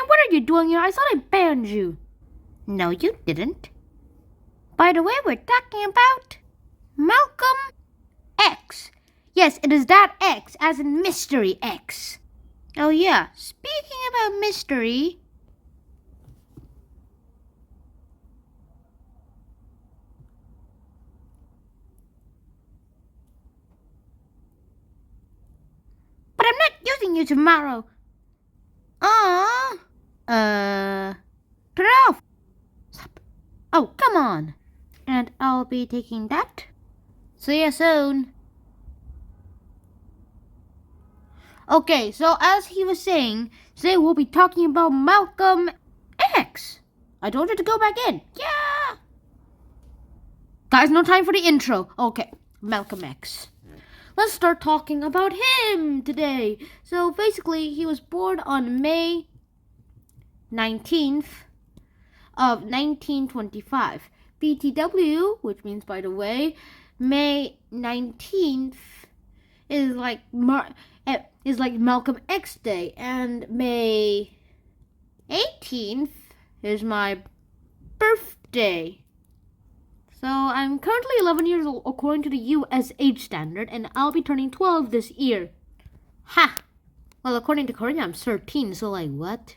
what are you doing here? I thought I banned you. No, you didn't. By the way, we're talking about Malcolm X. Yes, it is that X, as in Mystery X. Oh yeah, speaking about mystery... But I'm not using you tomorrow. Turn it off. Stop. Oh, come on. And I'll be taking that. See you soon. Okay, so as he was saying, today we'll be talking about Malcolm X. I told you to go back in. Yeah. Guys, no time for the intro. Okay, Malcolm X. Let's start talking about him today. So basically, he was born on May 19th of 1925. BTW, which means, by the way, May 19th is like Malcolm X Day, and May 18th is my birthday. So I'm currently 11 years old according to the US age standard, and I'll be turning 12 this year. Ha! Well, according to Korea, I'm 13, so like what?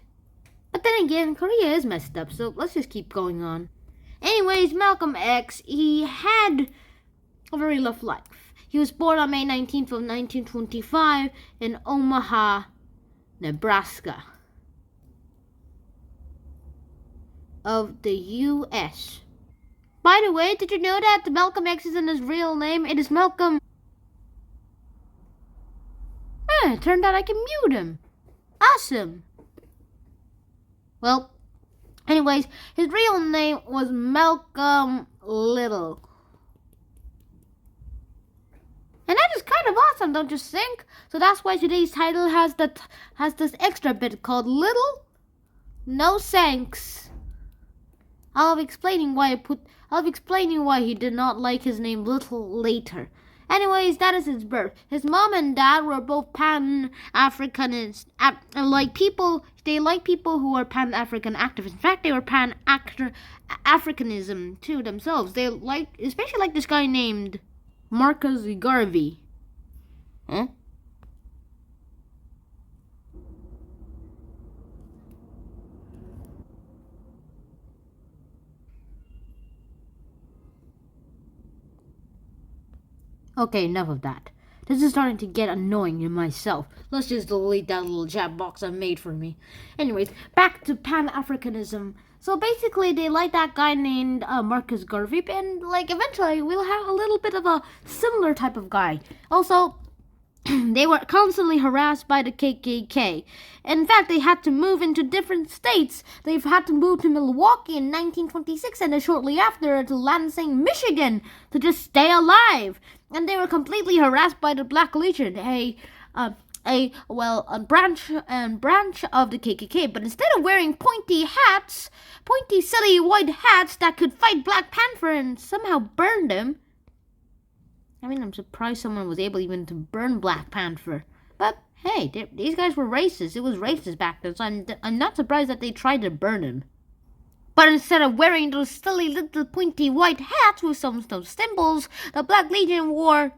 But then again, Korea is messed up, so let's just keep going on. Anyways, Malcolm X, he had a very rough life. He was born on May 19th of 1925 in Omaha, Nebraska, of the US. By the way, did you know that Malcolm X isn't his real name? It is Malcolm... it turned out I can mute him. Awesome. Well, anyways, his real name was Malcolm Little. And that is kind of awesome, don't you think? So that's why today's title has this extra bit called Little No Thanks. I'll be explaining why he did not like his name Little later. Anyways, that is his birth. His mom and dad were both Pan-Africanists. They like people who are Pan-African activists. In fact, they were Pan-Africanism too themselves. They especially like this guy named Marcus Garvey. Huh? Okay, enough of that. This is starting to get annoying in myself. Let's just delete that little chat box I made for me. Anyways, back to Pan-Africanism. So basically, they like that guy named Marcus Garvey, and eventually we'll have a little bit of a similar type of guy. Also, they were constantly harassed by the KKK. In fact, they had to move into different states. They've had to move to Milwaukee in 1926 and then shortly after to Lansing, Michigan to just stay alive. And they were completely harassed by the Black Legion, a branch of the KKK. But instead of wearing pointy silly white hats that could fight Black Panther and somehow burn them, I mean, I'm surprised someone was able even to burn Black Panther. But hey, these guys were racist. It was racist back then, so I'm not surprised that they tried to burn him. But instead of wearing those silly little pointy white hats with some symbols, the Black Legion wore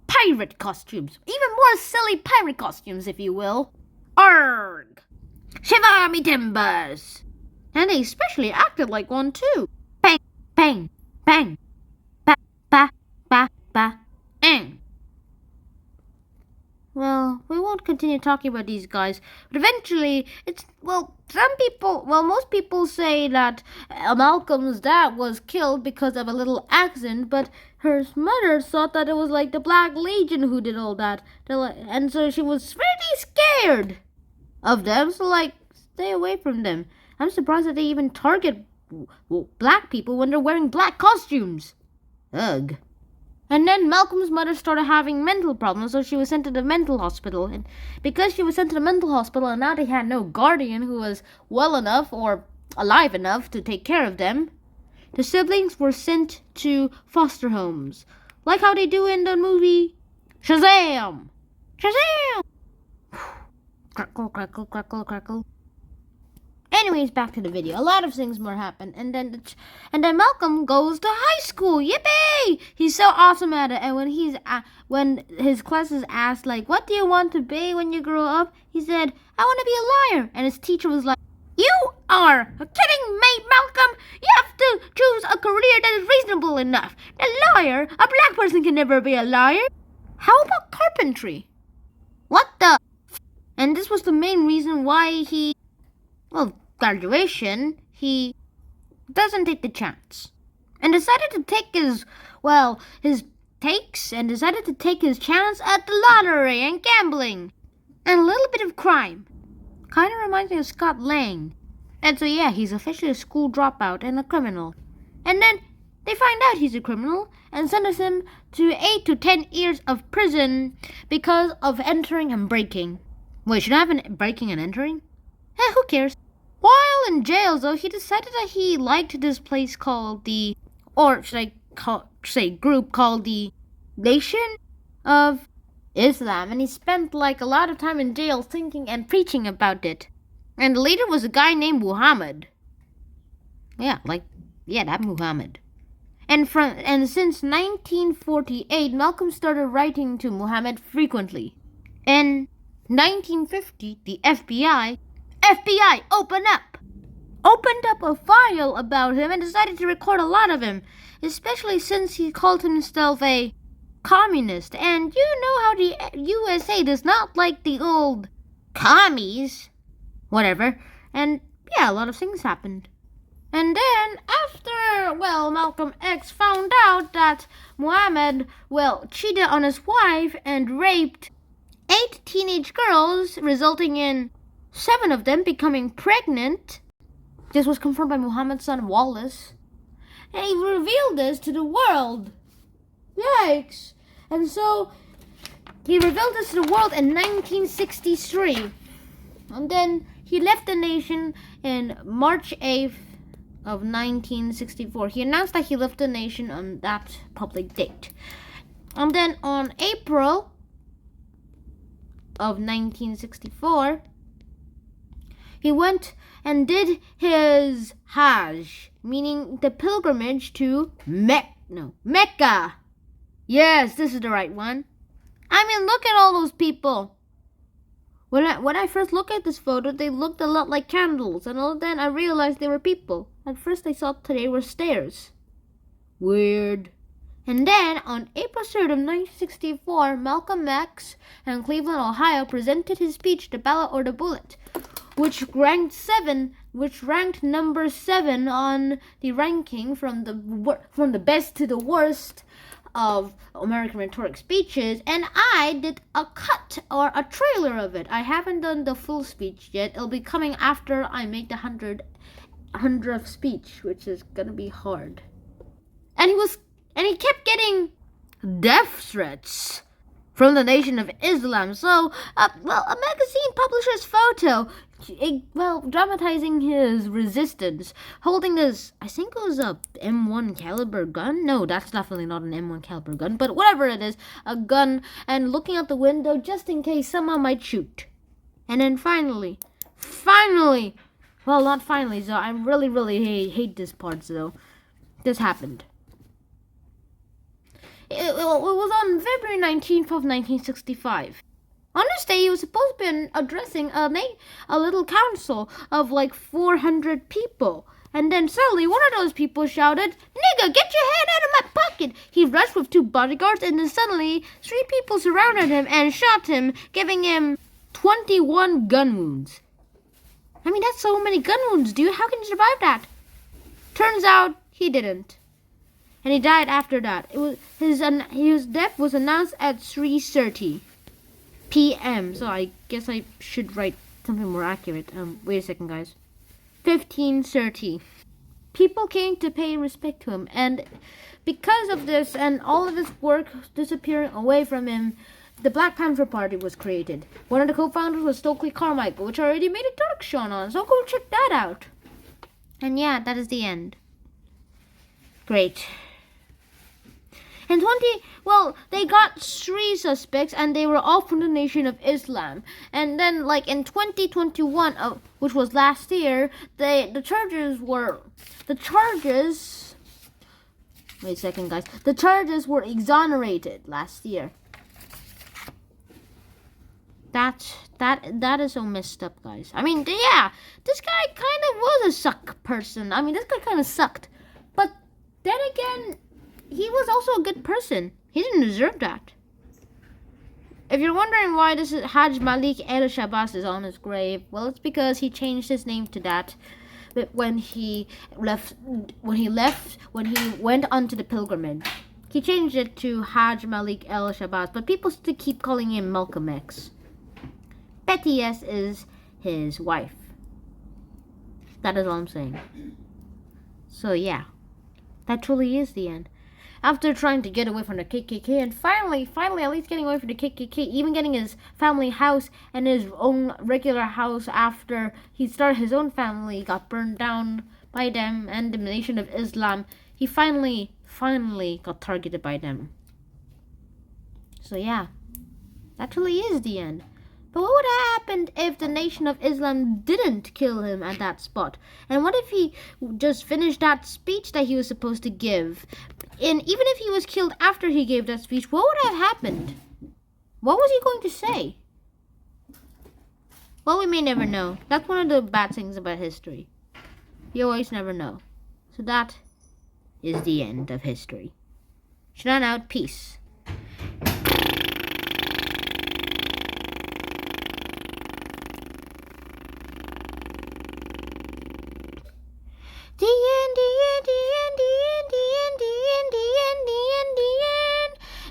pirate costumes. Even more silly pirate costumes, if you will. Arrgh! Shiver me timbers! And they especially acted like one too. Bang, bang, bang. Ba, ba, ba, ba. Well, we won't continue talking about these guys, but eventually, most people say that Malcolm's dad was killed because of a little accident, but her mother thought that it was like the Black Legion who did all that, and so she was pretty scared of them, so stay away from them. I'm surprised that they even target black people when they're wearing black costumes. Ugh. And then Malcolm's mother started having mental problems, so she was sent to the mental hospital. And because she was sent to the mental hospital and now they had no guardian who was well enough or alive enough to take care of them, the siblings were sent to foster homes. Like how they do in the movie Shazam! Shazam! Crackle, crackle, crackle, crackle. anyways, back to the video. A lot of things more happen, and then Malcolm goes to high school. Yippee! He's so awesome at it. And when his class is asked, like, what do you want to be when you grow up? He said, I want to be a liar. And his teacher was like, you are kidding me, Malcolm. You have to choose a career that is reasonable enough. A liar? A black person can never be a liar. How about carpentry? What the? And this was the main reason why graduation, he doesn't take the chance. And decided to take his chance at the lottery and gambling. And a little bit of crime. Kind of reminds me of Scott Lang. And so yeah, he's officially a school dropout and a criminal. And then they find out he's a criminal and sentence him to 8 to 10 years of prison because of entering and breaking. Wait, should I have an breaking and entering? Who cares? While in jail, though, he decided that he liked this place called group called the Nation of Islam, and he spent a lot of time in jail thinking and preaching about it. And the leader was a guy named Muhammad. That Muhammad. And since 1948, Malcolm started writing to Muhammad frequently. In 1950, the FBI, opened up a file about him and decided to record a lot of him, especially since he called himself a communist. And you know how the USA does not like the old commies. Whatever. And yeah, a lot of things happened. And then after, Malcolm X found out that Muhammad, cheated on his wife and raped 8 teenage girls, resulting in 7 of them becoming pregnant. This was confirmed by Muhammad's son Wallace. And he revealed this to the world. Yikes. And so he revealed this to the world in 1963. And then he left the nation in March 8th of 1964. He announced that he left the nation on that public date. And then on April of 1964, he went and did his Hajj, meaning the pilgrimage to Mecca. Yes, this is the right one. I mean, look at all those people. When I first looked at this photo, they looked a lot like candles, and then I realized they were people. At first I thought they were stairs. Weird. And then, on April 3rd of 1964, Malcolm X in Cleveland, Ohio, presented his speech, The Ballot or the Bullet, which ranked number 7 on the ranking from the best to the worst of American rhetoric speeches, and I did a cut or a trailer of it. I haven't done the full speech yet. It'll be coming after I make the 100th speech, which is gonna be hard. And he kept getting death threats from the Nation of Islam. So, a magazine published his photo, dramatizing his resistance, holding this, I think it was a M1 caliber gun. No, that's definitely not an M1 caliber gun, but whatever it is, a gun, and looking out the window just in case someone might shoot. And then finally, not finally, so I really hate this part, though. This happened. It was on February 19th of 1965. On this day, he was supposed to be addressing a little council of 400 people. And then suddenly, one of those people shouted, "Nigga, get your hand out of my pocket!" He rushed with 2 bodyguards, and then suddenly, 3 people surrounded him and shot him, giving him 21 gun wounds. I mean, that's so many gun wounds, dude. How can you survive that? Turns out, he didn't. And he died after that. His death was announced at 3:30 p.m. So I guess I should write something more accurate. Wait a second, guys. 15:30. People came to pay respect to him, and because of this and all of his work disappearing away from him, the Black Panther Party was created. One of the co-founders was Stokely Carmichael, which I already made a talk show on, so go check that out. And yeah, that is the end. Great. In they got 3 suspects, and they were all from the Nation of Islam. And then, like in 2021, which was last year, the charges. Wait a second, guys. The charges were exonerated last year. That is so messed up, guys. I mean, yeah, this guy kind of was a suck person. I mean, this guy kind of sucked. But then again, he was also a good person. He didn't deserve that. If you're wondering why this is Hajj Malik El Shabazz is on his grave, well, it's because he changed his name to that when he went onto the pilgrimage. He changed it to Hajj Malik El Shabazz, but people still keep calling him Malcolm X. Betty S is his wife. That is all I'm saying. So yeah, that truly is the end. After trying to get away from the KKK, and finally at least getting away from the KKK, even getting his family house and his own regular house after he started his own family got burned down by them and the Nation of Islam, he finally got targeted by them. So yeah, that truly is the end. But what would have happened if the Nation of Islam didn't kill him at that spot? And what if he just finished that speech that he was supposed to give? And even if he was killed after he gave that speech, what would have happened? What was he going to say? Well, we may never know. That's one of the bad things about history. You always never know. So that is the end of history. Shannon out. Peace. The end, the end, the end, the end, the end, the end, the end, the end,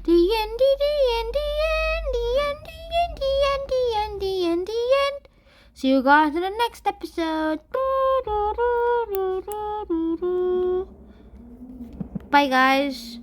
the end, the end, the end, the end, the end, the end, the end, the end, the end. See you guys in the next episode. Bye, guys.